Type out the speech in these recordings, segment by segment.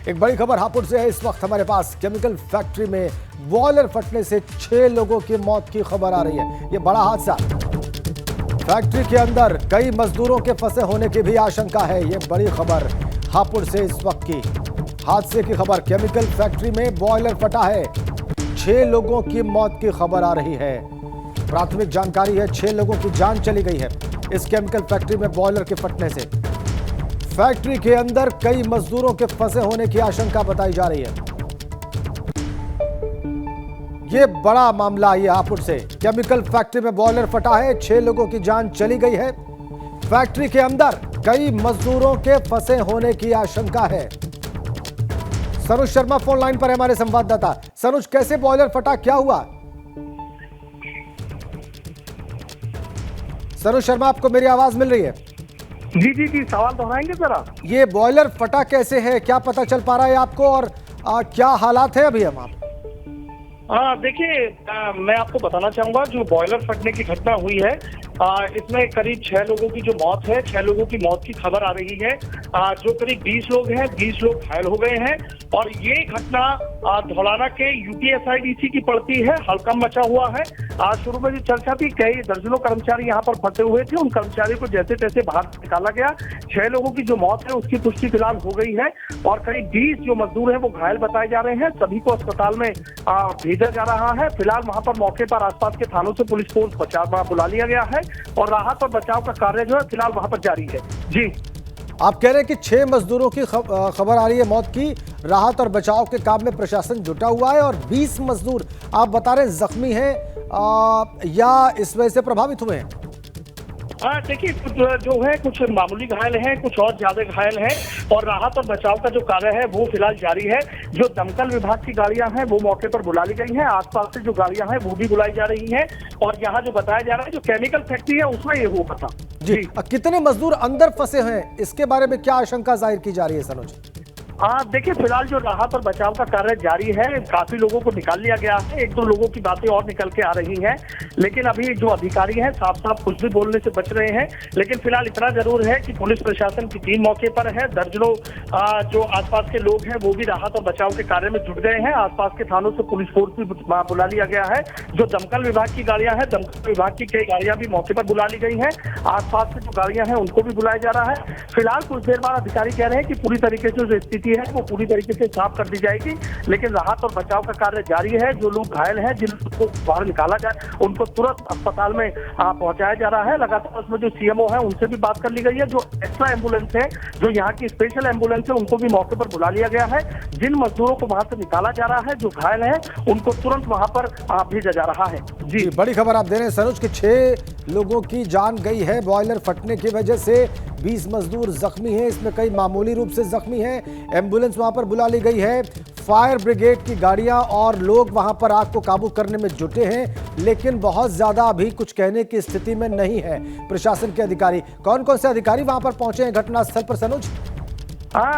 एक बड़ी खबर हापुड़ से है इस वक्त हमारे पास। केमिकल फैक्ट्री में बॉयलर फटने से 6 लोगों की मौत की खबर आ रही है। ये बड़ा हादसा। फैक्ट्री के अंदर कई मजदूरों के फंसे होने की भी आशंका है। ये बड़ी खबर हापुड़ से इस वक्त की हादसे की खबर। केमिकल फैक्ट्री में बॉयलर फटा है, 6 लोगों की मौत की खबर आ रही है। प्राथमिक जानकारी है 6 लोगों की जान चली गई है इस केमिकल फैक्ट्री में बॉयलर के फटने से। फैक्ट्री के अंदर कई मजदूरों के फंसे होने की आशंका बताई जा रही है। यह बड़ा मामला ये हापुड़ से। केमिकल फैक्ट्री में बॉयलर फटा है, 6 लोगों की जान चली गई है। फैक्ट्री के अंदर कई मजदूरों के फंसे होने की आशंका है। सनुज शर्मा फोन लाइन पर है, हमारे संवाददाता। सनुज, कैसे बॉयलर फटा, क्या हुआ? सनुज शर्मा, आपको मेरी आवाज मिल रही है? जी, सवाल दोहराएंगे जरा। ये बॉयलर फटा कैसे है, क्या पता चल पा रहा है आपको, और क्या हालात है अभी हम आप? देखिए, मैं आपको बताना चाहूंगा, जो बॉयलर फटने की घटना हुई है इसमें करीब 6 लोगों की जो मौत है, 6 लोगों की मौत की खबर आ रही है। जो करीब 20 लोग हैं, 20 लोग घायल हो गए हैं। और ये घटना धौलाना के यूपीएसआईडीसी की पड़ती है। हड़कंप मचा हुआ है। शुरू में जो चर्चा थी, कई दर्जनों कर्मचारी यहाँ पर फंसे हुए थे, उन कर्मचारियों को जैसे तैसे बाहर निकाला गया। 6 लोगों की जो मौत है उसकी पुष्टि फिलहाल हो गई है और करीब 20 जो मजदूर हैं वो घायल बताए जा रहे हैं। सभी को अस्पताल में भेजा जा रहा है। फिलहाल वहां पर मौके पर आसपास के थानों से पुलिस फोर्स बुला लिया गया है और राहत और बचाव का कार्य जो है फिलहाल वहां पर जारी है। जी, आप कह रहे हैं कि 6 मजदूरों की खबर आ रही है मौत की। राहत और बचाव के काम में प्रशासन जुटा हुआ है और 20 मजदूर आप बता रहे हैं जख्मी हैं या इस वजह से प्रभावित हुए हैं? देखिए, कुछ जो है कुछ मामूली घायल हैं, कुछ और ज्यादा घायल हैं और राहत और बचाव का जो कार्य है वो फिलहाल जारी है। जो दमकल विभाग की गाड़ियां हैं वो मौके पर बुला ली गई हैं। आसपास से जो गाड़ियां हैं वो भी बुलाई जा रही हैं और यहाँ जो बताया जा रहा है जो केमिकल फैक्ट्री है उसमें ये हुआ था। जी, कितने मजदूर अंदर फंसे हैं, इसके बारे में क्या आशंका जाहिर की जा रही है सनुज? देखिए, फिलहाल जो राहत और बचाव का कार्य जारी है। काफी लोगों को निकाल लिया गया है। 1-2 लोगों की बातें और निकल के आ रही हैं, लेकिन अभी जो अधिकारी हैं साफ साफ कुछ भी बोलने से बच रहे हैं। लेकिन फिलहाल इतना जरूर है कि पुलिस प्रशासन की टीम मौके पर है। दर्जनों जो आसपास के लोग हैं वो भी राहत और बचाव के कार्य में जुट गए हैं। आसपास के थानों से पुलिस फोर्स भी बुला लिया गया है। जो दमकल विभाग की गाड़ियां हैं, दमकल विभाग की कई गाड़ियां भी मौके पर बुला ली गई हैं। आसपास से जो गाड़ियां हैं उनको भी बुलाया जा रहा है। फिलहाल कुछ देर बाद अधिकारी कह रहे हैं कि पूरी तरीके से जो स्थिति है वो पूरी तरीके से साफ कर दी जाएगी, लेकिन राहत और बचाव का कार्य जारी है। जो लोग घायल हैं, जिनको बाहर निकाला जाए, उनको तुरंत अस्पताल में पहुंचाया जा रहा है। लगातार उसमें जो सीएमओ है उनसे भी बात कर ली गई है। जो एक्स्ट्रा एम्बुलेंस है, जो यहाँ की स्पेशल एम्बुलेंस है, उनको भी मौके पर बुला लिया गया है। जिन मजदूरों को वहां से निकाला जा रहा है, जो घायल है, उनको तुरंत वहां पर भेजा जा रहा है। जी, बड़ी खबर आप दे रहे हैं सनुज कि 6 लोगों की जान गई है बॉयलर फटने की वजह से। 20 मजदूर जख्मी हैं, इसमें कई मामूली रूप से जख्मी हैं। एम्बुलेंस वहां पर बुला ली गई है। फायर ब्रिगेड की गाड़ियां और लोग वहां पर आग को काबू करने में जुटे हैं, लेकिन बहुत ज्यादा अभी कुछ कहने की स्थिति में नहीं है प्रशासन के अधिकारी। कौन कौन से अधिकारी वहां पर पहुंचे हैं घटनास्थल पर सनुज?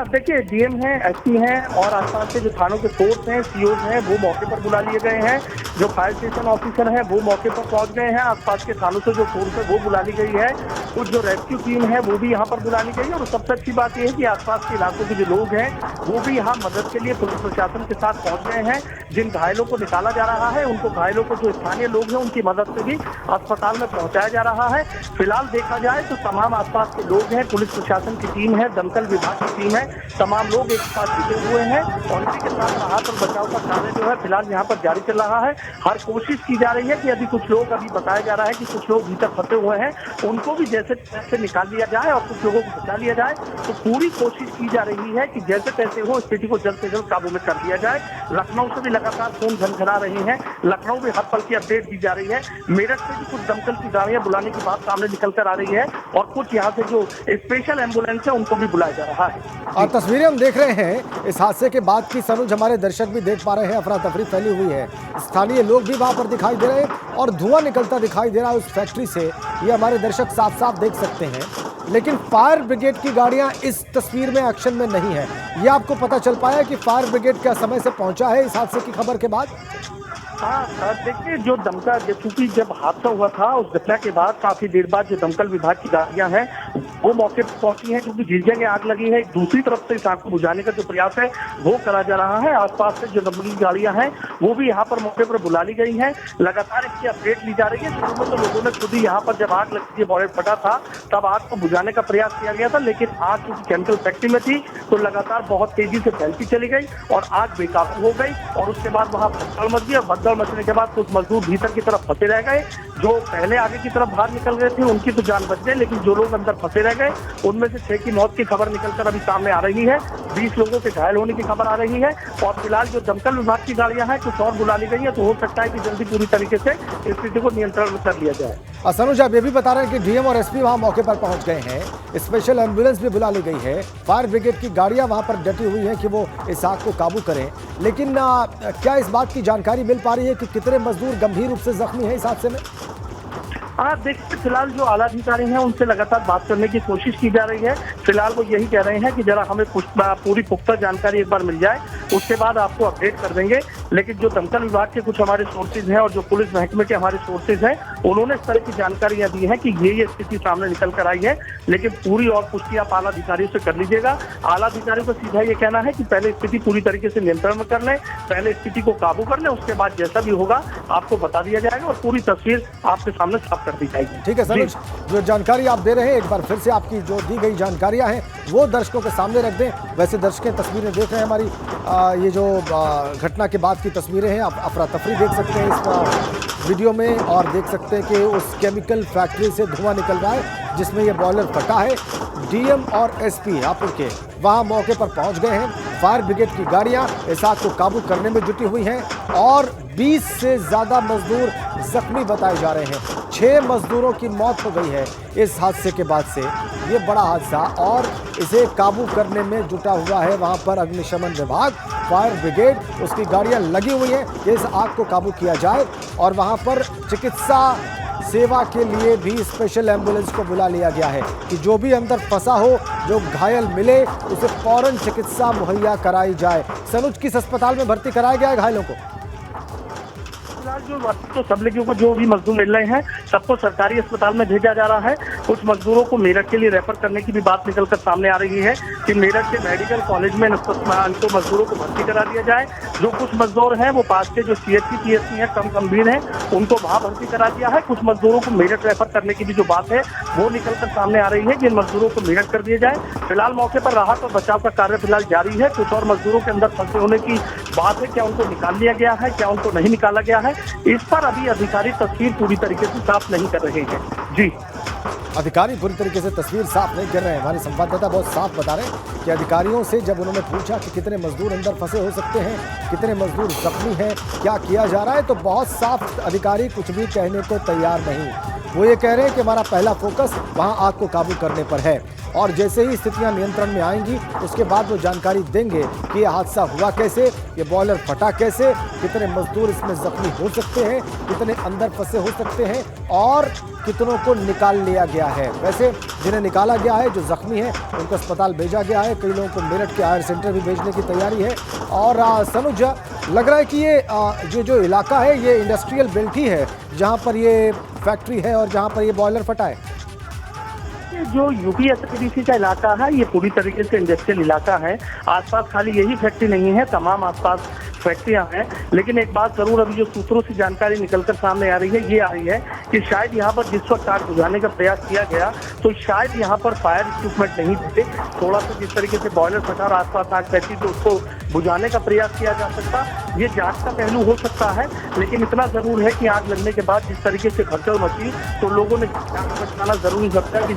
देखिए, डीएम हैं, एसपी हैं और आसपास के जो थानों के फोर्स हैं, सीओज हैं, वो मौके पर बुला लिए गए हैं। जो फायर स्टेशन ऑफिसर हैं वो मौके पर पहुंच गए हैं। आसपास के थानों से जो फोर्स है वो बुला ली गई है। कुछ जो रेस्क्यू टीम है वो भी यहाँ पर बुला ली गई है। और सबसे अच्छी बात यह है कि आसपास के इलाकों के जो लोग हैं वो भी यहाँ मदद के लिए पुलिस प्रशासन के साथ पहुंच गए हैं। जिन घायलों को निकाला जा रहा है, उनको घायलों को जो स्थानीय लोग हैं उनकी मदद से भी अस्पताल में पहुंचाया जा रहा है। फिलहाल देखा जाए तो तमाम आसपास के लोग हैं, पुलिस प्रशासन की टीम है, दमकल विभाग की टीम है, तमाम लोग एक साथ जुटे हुए हैं और इसी के साथ राहत और बचाव का कार्य जो है फिलहाल यहाँ पर जारी चल रहा है। हर कोशिश की जा रही है कि अभी कुछ लोग, अभी बताया जा रहा है कि कुछ लोग भीतर फंसे हुए हैं, उनको भी जैसे तैसे निकाल लिया जाए और कुछ लोगों को बचा लिया जाए। तो पूरी कोशिश की जा रही है कि जैसे तैसे हो स्थिति को जल्द से जल्द काबू में कर लिया जाए। लखनऊ से भी लगातार फोन झनझना रहे हैं। लखनऊ में हर पल की अपडेट दी जा रही है। मेरठ से भी कुछ दमकल की गाड़ियां बुलाने की बात सामने निकल कर आ रही है और कुछ यहाँ से जो स्पेशल एम्बुलेंस है उनको भी बुलाया जा रहा है। और तस्वीरें हम देख रहे हैं इस हादसे के बाद की सनुज, हमारे दर्शक भी देख पा रहे हैं, अफरा तफरी फैली हुई है। स्थानीय लोग भी वहां पर दिखाई दे रहे हैं और धुआं निकलता दिखाई दे रहा है उस फैक्ट्री से। ये हमारे दर्शक साफ साफ देख सकते हैं, लेकिन फायर ब्रिगेड की गाड़ियां इस तस्वीर में एक्शन में नहीं है। ये आपको पता चल पाया कि फायर ब्रिगेड क्या समय से पहुंचा है इस हादसे की खबर के बाद? देखिए, जो चूंकि जब हादसा हुआ था उस घटना के बाद काफी देर बाद जो दमकल विभाग की गाड़ियां हैं वो मौके पर पहुंची है, क्योंकि जिस जगह आग लगी है दूसरी तरफ से इस आग को बुझाने का जो प्रयास है वो करा जा रहा है। आसपास से जो दमकल की गाड़ियां हैं वो भी यहाँ पर मौके पर बुला ली गई हैं। लगातार इसकी अपडेट ली जा रही है। शुरू में तो लोगों ने खुद ही यहाँ पर जब आग लगी थी, बॉयलर फटा था, तब आग को बुझाने का प्रयास किया गया था, लेकिन आग क्योंकि केमिकल फैक्ट्री में थी तो लगातार बहुत तेजी से फैलती चली गई और आग बेकाबू हो गई। और उसके बाद वहां भगदड़ मच गई और भगदड़ मचने के बाद कुछ मजदूर भीतर की तरफ फंसे रह गए। जो पहले आगे की तरफ बाहर निकल गए थे उनकी तो जान बच गई, लेकिन जो लोग अंदर फंसे रह गए उनमें से 6 की मौत की खबर निकलकर अभी सामने आ रही है। 20 लोगों के घायल होने की खबर आ रही है। और फिलहाल जो दमकल विभाग की गाड़ियां हैं कुछ और बुला ली गई है, तो हो सकता है कि जल्दी पूरी तरीके से स्थिति को नियंत्रण में कर लिया जाए। सनुज, आप ये भी बता रहे हैं कि डीएम और एसपी वहां मौके पर पहुंच गए हैं, स्पेशल एम्बुलेंस भी बुला ली गई है, फायर ब्रिगेड की गाड़ियां वहां पर डटी हुई हैं कि वो इस आग को काबू करें, लेकिन क्या इस बात की जानकारी मिल पा रही है कि कितने मजदूर गंभीर रूप से जख्मी हैं इस हादसे में? हाँ, देखिए फिलहाल जो आला अधिकारी हैं उनसे लगातार बात करने की कोशिश की जा रही है। फिलहाल वो यही कह रहे हैं कि जरा हमें पूरी पुख्ता जानकारी एक बार मिल जाए, उसके बाद आपको अपडेट कर देंगे। लेकिन जो दमकल विभाग के कुछ हमारे सोर्सेज हैं और जो पुलिस महकमे के हमारे सोर्सेज हैं उन्होंने इस तरह की जानकारियां दी हैं कि ये स्थिति सामने निकल कर आई है। लेकिन पूरी और पुष्टि आप आला अधिकारियों से कर लीजिएगा। आला अधिकारियों का सीधा ये कहना है कि पहले स्थिति पूरी तरीके से नियंत्रण में कर लें, पहले स्थिति को काबू कर लें, उसके बाद जैसा भी होगा आपको बता दिया जाएगा और पूरी तस्वीर आपके सामने साफ कर दी जाएगी। ठीक है सनुज, जो जानकारी आप दे रहे हैं एक बार फिर से आपकी जो दी गई जानकारियां हैं वो दर्शकों के सामने रख दें। वैसे दर्शकें तस्वीरें देख रहे हैं हमारी ये जो घटना के बाद की तस्वीरें हैं, आप अफरा तफरी देख सकते हैं इस वीडियो में और देख सकते हैं कि उस केमिकल फैक्ट्री से धुआं निकल रहा है जिसमें ये बॉयलर फटा है। डीएम और एसपी हापुड़ के वहां मौके पर पहुंच गए हैं। फायर ब्रिगेड की गाड़ियां इस आग को काबू करने में जुटी हुई हैं और 20 से ज्यादा मजदूर जख्मी बताए जा रहे हैं। 6 मजदूरों की मौत हो गई है इस हादसे के बाद से। ये बड़ा हादसा और इसे काबू करने में जुटा हुआ है वहां पर अग्निशमन विभाग, फायर ब्रिगेड, उसकी गाड़ियां लगी हुई हैं कि इस आग को काबू किया जाए। और वहां पर चिकित्सा सेवा के लिए भी स्पेशल एम्बुलेंस को बुला लिया गया है कि जो भी अंदर फंसा हो, जो घायल मिले, उसे फौरन चिकित्सा मुहैया कराई जाए। सनुज, किस अस्पताल में भर्ती कराया गया है घायलों को? जो तो सब लोगों को जो भी मजदूर मिल रहे हैं सबको सरकारी अस्पताल में भेजा जा रहा है। कुछ मजदूरों को मेरठ के लिए रेफर करने की भी बात निकलकर सामने आ रही है कि मेरठ के मेडिकल कॉलेज में इनको मजदूरों को भर्ती करा दिया जाए। जो कुछ मजदूर हैं वो पास के जो सीएचसी पीएचसी हैं कम गंभीर हैं उनको वहां भर्ती करा दिया है। कुछ मजदूरों को मेरठ रेफर करने की भी जो बात है वो निकलकर सामने आ रही है कि इन मजदूरों को मेरठ कर दिया जाए। फिलहाल मौके पर राहत और बचाव का कार्य फिलहाल जारी है। कुछ और मजदूरों के अंदर फंसे होने की बात है, क्या उनको निकाल लिया गया है, क्या उनको नहीं निकाला गया है, इस पर अभी अधिकारी तस्वीर पूरी तरीके से साफ नहीं कर रहे हैं। जी, अधिकारी पूरी तरीके से तस्वीर साफ नहीं कर रहे हैं। हमारे संवाददाता बहुत साफ बता रहे हैं कि अधिकारियों से जब उन्होंने पूछा कि कितने मजदूर अंदर फंसे हो सकते हैं, कितने मजदूर जख्मी हैं, क्या किया जा रहा है, तो बहुत साफ अधिकारी कुछ भी कहने को तैयार नहीं। वो ये कह रहे हैं कि हमारा पहला फोकस वहां आग को काबू करने पर है और जैसे ही स्थितियां नियंत्रण में आएंगी उसके बाद वो जानकारी देंगे कि यह हादसा हुआ कैसे, ये बॉयलर फटा कैसे, कितने मजदूर इसमें जख्मी हो सकते हैं, कितने अंदर फंसे हो सकते हैं और कितनों को निकाल लिया गया है। वैसे जिन्हें निकाला गया है, जो जख्मी हैं, उनको अस्पताल भेजा गया है। कई लोगों को मेरठ के आयर सेंटर भी भेजने की तैयारी है। और सनुज, लग रहा है कि ये जो इलाका है ये इंडस्ट्रियल बेल्ट ही है जहाँ पर ये फैक्ट्री है और जहाँ पर ये बॉयलर फटा है। जो यूपीएसआईडीसी का इलाका है ये पूरी तरीके से इंडस्ट्रियल इलाका है। आसपास खाली यही फैक्ट्री नहीं है, तमाम आसपास फैक्ट्रियां हैं। लेकिन एक बात जरूर अभी जो सूत्रों से जानकारी निकलकर सामने आ रही है ये आ रही है कि शायद यहाँ पर जिस वक्त आग बुझाने का प्रयास किया गया तो शायद यहाँ पर फायर इक्विपमेंट नहीं थे। थोड़ा सा जिस तरीके से बॉयलर फटा और आसपास आग फैलती तो उसको बुझाने का प्रयास किया जा सकता, ये जांच का पहलू हो सकता है। लेकिन इतना जरूर है कि आग लगने के बाद जिस तरीके से भगदड़ मची तो लोगों ने जान बचाना जरूरी लगता है कि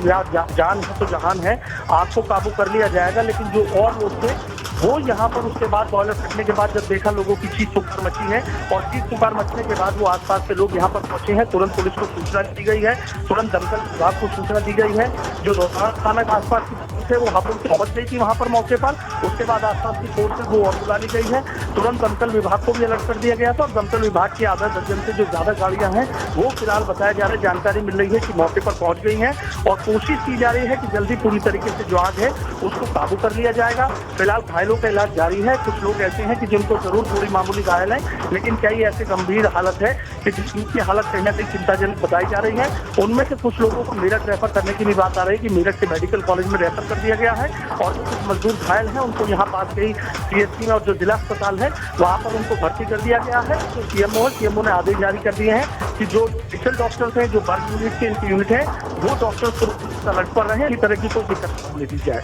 जान है तो जहान है, आग को काबू कर लिया जाएगा। लेकिन जो और लोग थे वो यहाँ पर उसके बाद बॉयलर फटने के बाद जब देखा लोगों की चीख पुकार मची है और चीख पुकार मचने के बाद वो आसपास के लोग यहाँ पर पहुंचे हैं। तुरंत पुलिस को सूचना दी गई है, तुरंत दमकल विभाग को सूचना दी गई है। जो रोहतास थाना के आसपास की फोर्स है वो हापुड़ से पहुंच गई थी वहां पर मौके पर। उसके बाद आसपास की फोर्स है वो और बुला ली गई है। तुरंत दमकल विभाग को भी अलर्ट कर दिया गया था और दमकल विभाग की आधा दर्जन से जो ज्यादा गाड़ियां हैं वो फिलहाल बताया जा रहा है, जानकारी मिल रही है कि मौके पर पहुंच गई हैं और कोशिश की जा रही है कि जल्दी पूरी तरीके से जो आग है उसको काबू कर लिया जाएगा। फिलहाल घायलों का इलाज जारी है। कुछ लोग ऐसे हैं कि जिनको जरूर थोड़ी मामूली घायल है, लेकिन कई ऐसे गंभीर हालत है कि जिनकी हालत कहीं ना कहीं चिंताजनक बताई जा रही है। उनमें से कुछ लोगों को मेरठ रेफर करने की भी बात आ रही है कि मेरठ के मेडिकल कॉलेज में रेफर कर दिया गया है और जो कुछ मजदूर घायल हैं उनको यहाँ पास के सीएचसी में और जो जिला अस्पताल है वहाँ पर उनको भर्ती कर दिया गया है। तो सीएमओ ने आदेश जारी कर दिए हैं कि जो स्पेशल डॉक्टर्स हैं, जो बर्ड यूनिट के इनकी यूनिट है, वो डॉक्टर्स अलर्ट पर रहे, इस तरह की कोई दिक्कत नहीं दी जाए।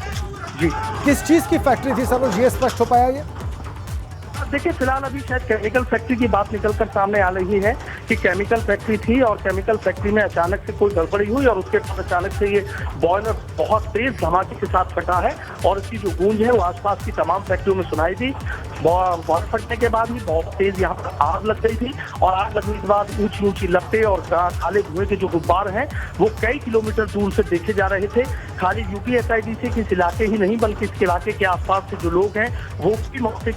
जी, किस चीज की फैक्ट्री थी सरोज, ये स्पष्ट हो पाया ये? देखिए फिलहाल अभी शायद केमिकल फैक्ट्री की बात निकलकर सामने आ रही है कि केमिकल फैक्ट्री थी और केमिकल फैक्ट्री में अचानक से कोई गड़बड़ी हुई और उसके बाद अचानक से ये बॉयलर बहुत तेज धमाके के साथ फटा है और इसकी जो गूंज है वो आसपास की तमाम फैक्ट्रियों में सुनाई दी। बॉयलर फटने के बाद ही बहुत तेज यहाँ पर आग लग गई थी और आग लगने के बाद ऊंची ऊंची लपटें और काले धुएं के जो गुब्बार हैं वो कई किलोमीटर दूर से देखे जा रहे थे। खाली यूपीएसआईडी से किस इलाके ही नहीं बल्कि इस इलाके के आसपास के जो लोग हैं वो भी मौके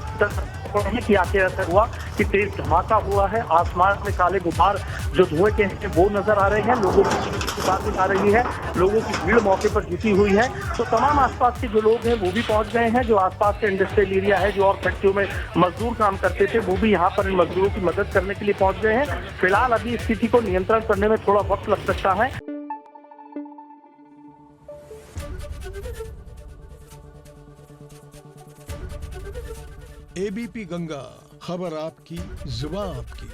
कि आखिर ऐसा हुआ कि तेज धमाका हुआ है। आसमान में काले गुब्बार जो धुएं के हैं वो नजर आ रहे हैं। लोगों की बात भी आ रही है, लोगों की भीड़ मौके पर जुटी हुई है। तो तमाम आसपास के जो लोग हैं वो भी पहुंच गए हैं। जो आसपास के इंडस्ट्रियल एरिया है, जो और फैक्ट्रियों में मजदूर काम करते थे, वो भी यहाँ पर इन मजदूरों की मदद करने के लिए पहुंच गए हैं। फिलहाल अभी स्थिति को नियंत्रण करने में थोड़ा वक्त लग सकता है। एबीपी गंगा, खबर आपकी, जुबान आपकी।